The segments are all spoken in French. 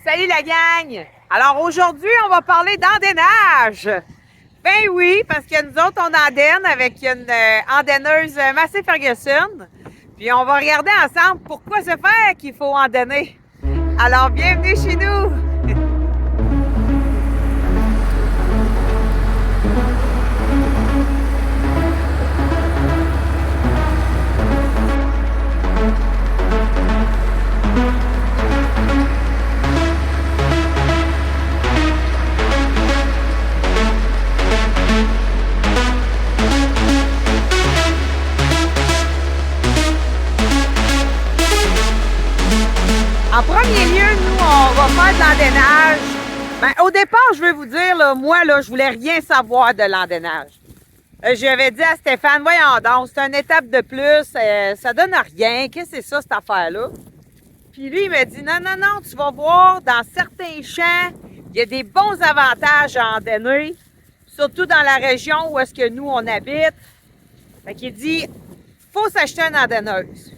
Salut la gang! Alors aujourd'hui, on va parler d'andennage. Ben oui, parce que nous autres, on andaine avec une andaineuse Massey Ferguson. Puis on va regarder ensemble pourquoi se faire qu'il faut andainer. Alors bienvenue chez nous! En premier lieu, nous, on va faire de l'andainage. Ben, au départ, je vais vous dire, là, moi, là, je voulais rien savoir de l'andainage. J'avais dit à Stéphane, voyons donc, c'est une étape de plus, ça donne rien. Qu'est-ce que c'est ça, cette affaire-là? Puis lui, il m'a dit, non, non, non, tu vas voir, dans certains champs, il y a des bons avantages à andainer, surtout dans la région où est-ce que nous, on habite. Fait qu'il dit, faut s'acheter une andaineuse.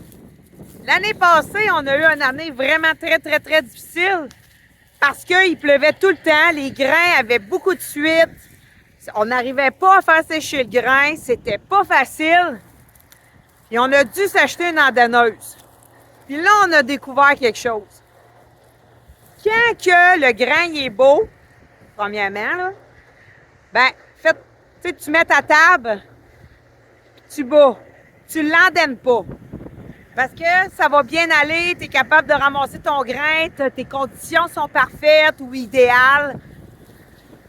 L'année passée, on a eu une année vraiment très difficile parce qu'il pleuvait tout le temps, les grains avaient beaucoup de suite, on n'arrivait pas à faire sécher le grain, c'était pas facile. Et on a dû s'acheter une andaineuse. Puis là, on a découvert quelque chose. Quand que le grain est beau, premièrement, là, ben, tu mets ta table, tu bats, tu l'andaines pas. Parce que ça va bien aller, tu es capable de ramasser ton grain, tes conditions sont parfaites ou idéales.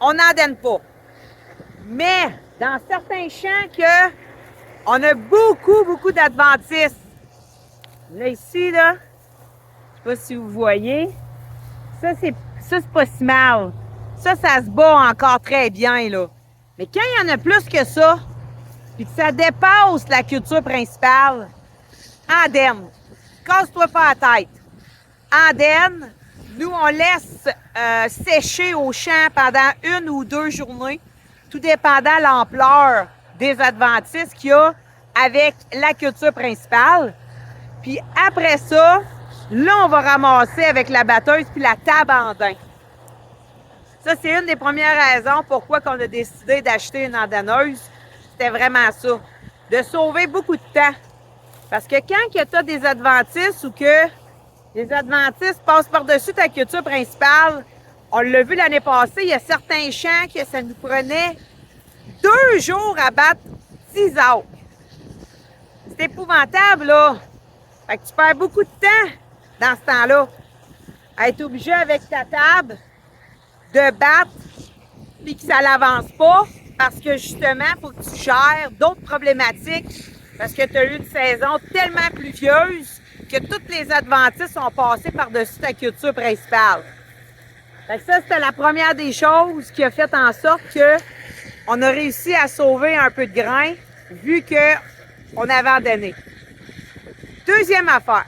On n'andaine pas. Mais dans certains champs on a beaucoup d'adventistes. Là, ici, là, je sais pas si vous voyez, ça, c'est pas si mal. Ça se bat encore très bien, là. Mais quand il y en a plus que ça, puis que ça dépasse la culture principale, andaine. Casse-toi pas la tête. Andaine, nous, on laisse sécher au champ pendant 1 ou 2 journées, tout dépendant de l'ampleur des adventistes qu'il y a avec la culture principale. Puis après ça, là, on va ramasser avec la batteuse puis la table andain. Ça, c'est une des premières raisons pourquoi on a décidé d'acheter une andaineuse. C'était vraiment ça. De sauver beaucoup de temps. Parce que quand tu as des adventistes ou que les adventistes passent par-dessus ta culture principale, on l'a vu l'année passée, il y a certains champs que ça nous prenait 2 jours à battre 10 arbres. C'est épouvantable, là. Fait que tu perds beaucoup de temps dans ce temps-là. À être obligé avec ta table de battre puis que ça l'avance pas parce que justement, il faut que tu gères d'autres problématiques. Parce que tu as eu une saison tellement pluvieuse que toutes les adventistes sont passés par-dessus ta culture principale. Fait que ça, c'était la première des choses qui a fait en sorte qu'on a réussi à sauver un peu de grain vu qu'on avait andainé. Deuxième affaire.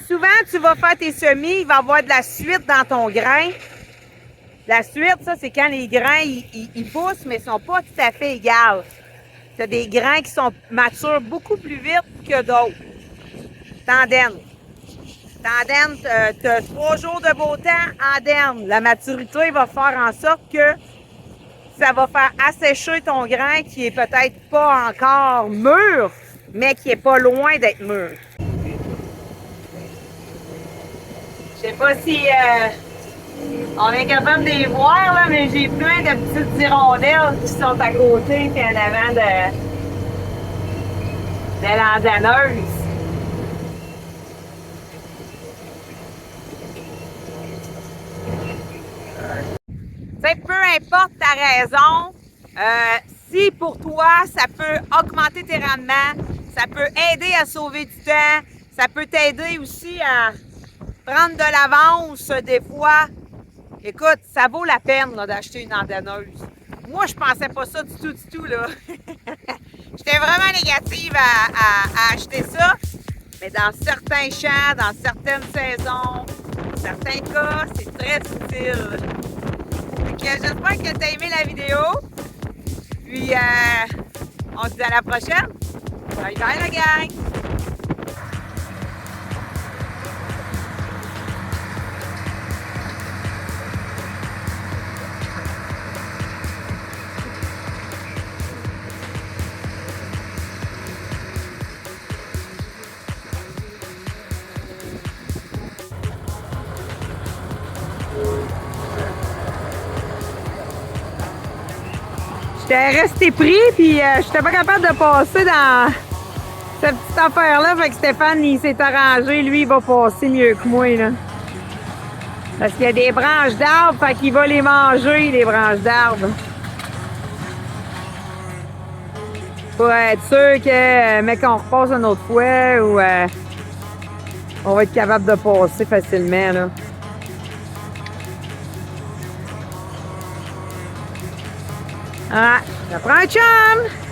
Souvent, tu vas faire tes semis, il va y avoir de la suite dans ton grain. La suite, ça, c'est quand les grains, ils poussent, mais ils ne sont pas tout à fait égaux. Tu as des grains qui sont matures beaucoup plus vite que d'autres. T'andaines. T'andaines, tu as 3 jours de beau temps, andaine. La maturité va faire en sorte que ça va faire assécher ton grain qui est peut-être pas encore mûr, mais qui est pas loin d'être mûr. Je sais pas si on est capable de les voir, là, mais j'ai plein de petites hirondelles qui sont à côté et en avant de l'andaineuse. T'sais, peu importe ta raison, si pour toi, ça peut augmenter tes rendements, ça peut aider à sauver du temps, ça peut t'aider aussi à prendre de l'avance des fois. Écoute, ça vaut la peine là, d'acheter une andaineuse. Moi, je pensais pas ça du tout, là. J'étais vraiment négative à acheter ça. Mais dans certains champs, dans certaines saisons, dans certains cas, c'est très utile. J'espère que tu as aimé la vidéo. Puis, on se dit à la prochaine. Bye bye la gang! J'étais resté pris, puis j'étais pas capable de passer dans cette petite affaire-là. Fait que Stéphane, il s'est arrangé. Lui, il va passer mieux que moi, là. Parce qu'il y a des branches d'arbres, fait qu'il va les manger, les branches d'arbres. Pour être sûr que, mais qu'on repasse une autre fois, ou on va être capable de passer facilement, là. Ah, ça prend un chum!